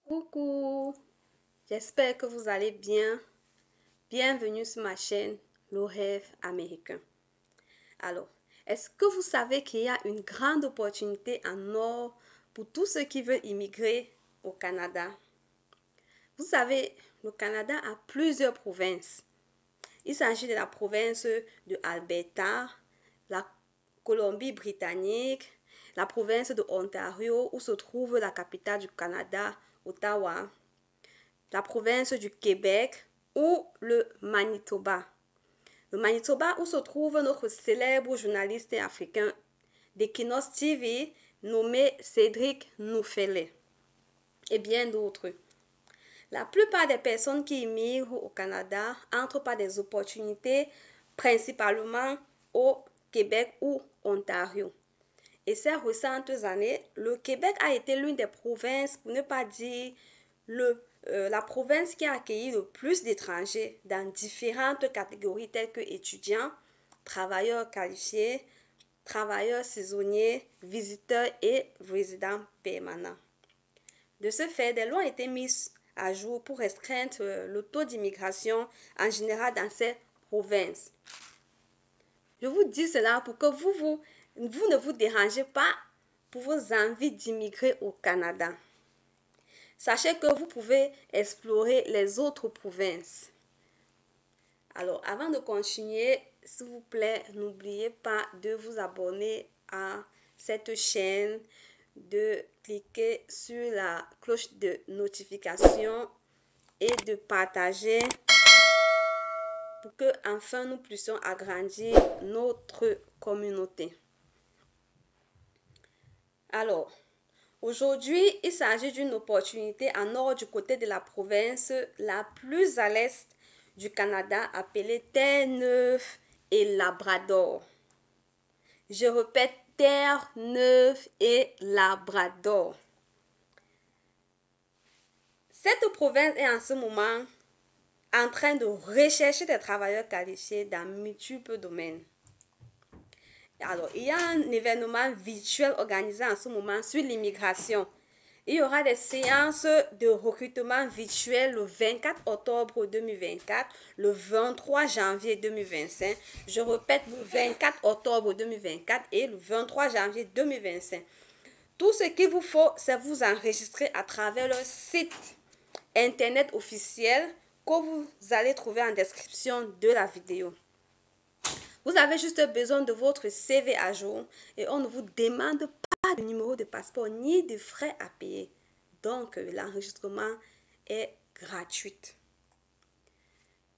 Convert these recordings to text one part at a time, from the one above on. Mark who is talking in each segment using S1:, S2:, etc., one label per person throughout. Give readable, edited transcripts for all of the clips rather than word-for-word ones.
S1: Coucou, j'espère que vous allez bien. Bienvenue sur ma chaîne Le Rêve Américain. Alors, est-ce que vous savez qu'il y a une grande opportunité en or pour tous ceux qui veulent immigrer au Canada? Vous savez, le Canada a plusieurs provinces. Il s'agit de la province de Alberta, la Colombie-Britannique, la province de Ontario où se trouve la capitale du Canada, Ottawa, la province du Québec ou le Manitoba. Le Manitoba où se trouve notre célèbre journaliste africain d'Equinox TV nommé Cédric Noufelet et bien d'autres. La plupart des personnes qui immigrent au Canada entrent par des opportunités principalement au Québec ou Ontario. Et ces récentes années, le Québec a été l'une des provinces, pour ne pas dire la province qui a accueilli le plus d'étrangers dans différentes catégories telles que étudiants, travailleurs qualifiés, travailleurs saisonniers, visiteurs et résidents permanents. De ce fait, des lois ont été mises à jour pour restreindre le taux d'immigration en général dans ces provinces. Je vous dis cela pour que vous ne vous dérangez pas pour vos envies d'immigrer au Canada. Sachez que vous pouvez explorer les autres provinces. Alors, avant de continuer, s'il vous plaît, n'oubliez pas de vous abonner à cette chaîne, de cliquer sur la cloche de notification et de partager pour que enfin nous puissions agrandir notre communauté. Alors, aujourd'hui, il s'agit d'une opportunité en or du côté de la province la plus à l'est du Canada appelée Terre-Neuve et Labrador. Je répète, Terre-Neuve et Labrador. Cette province est en ce moment en train de rechercher des travailleurs qualifiés dans multiples domaines. Alors, il y a un événement virtuel organisé en ce moment sur l'immigration. Il y aura des séances de recrutement virtuel le 24 octobre 2024, le 23 janvier 2025. Je répète, le 24 octobre 2024 et le 23 janvier 2025. Tout ce qu'il vous faut, c'est vous enregistrer à travers le site internet officiel que vous allez trouver en description de la vidéo. Vous avez juste besoin de votre CV à jour et on ne vous demande pas de numéro de passeport ni de frais à payer. Donc, l'enregistrement est gratuit.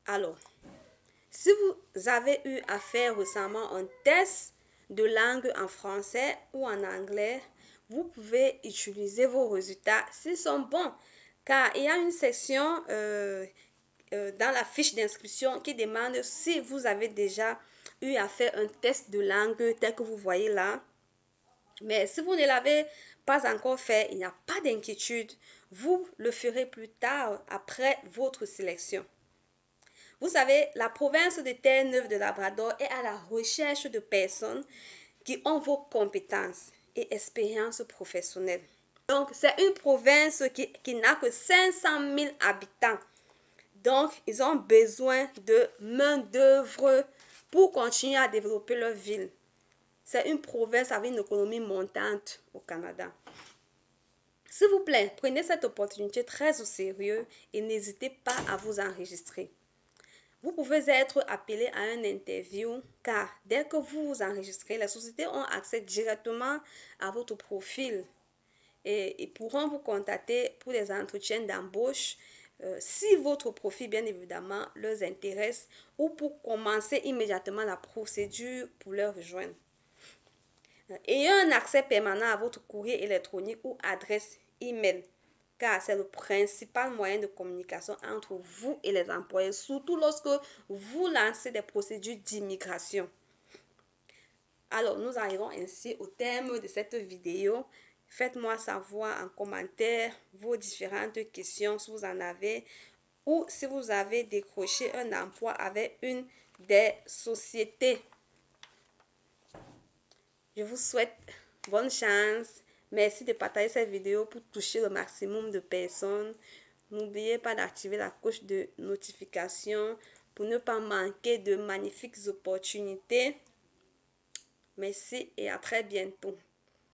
S1: Alors, si vous avez eu à faire récemment un test de langue en français ou en anglais, vous pouvez utiliser vos résultats s'ils sont bons. Car il y a une section dans la fiche d'inscription qui demande si vous avez déjà eu à faire un test de langue tel que vous voyez là. Mais si vous ne l'avez pas encore fait, il n'y a pas d'inquiétude. Vous le ferez plus tard après votre sélection. Vous savez, la province de Terre-Neuve de Labrador est à la recherche de personnes qui ont vos compétences et expériences professionnelles. Donc, c'est une province qui n'a que 500 000 habitants. Donc, ils ont besoin de main-d'œuvre pour continuer à développer leur ville. C'est une province avec une économie montante au Canada. S'il vous plaît, prenez cette opportunité très au sérieux et n'hésitez pas à vous enregistrer. Vous pouvez être appelé à une interview car dès que vous vous enregistrez, les sociétés ont accès directement à votre profil et ils pourront vous contacter pour des entretiens d'embauche si votre profil, bien évidemment, leur intéresse ou pour commencer immédiatement la procédure pour leur rejoindre. Ayez un accès permanent à votre courrier électronique ou adresse email car c'est le principal moyen de communication entre vous et les employés, surtout lorsque vous lancez des procédures d'immigration. Alors, nous arrivons ainsi au terme de cette vidéo. Faites-moi savoir en commentaire vos différentes questions si vous en avez ou si vous avez décroché un emploi avec une des sociétés. Je vous souhaite bonne chance. Merci de partager cette vidéo pour toucher le maximum de personnes. N'oubliez pas d'activer la cloche de notification pour ne pas manquer de magnifiques opportunités. Merci et à très bientôt.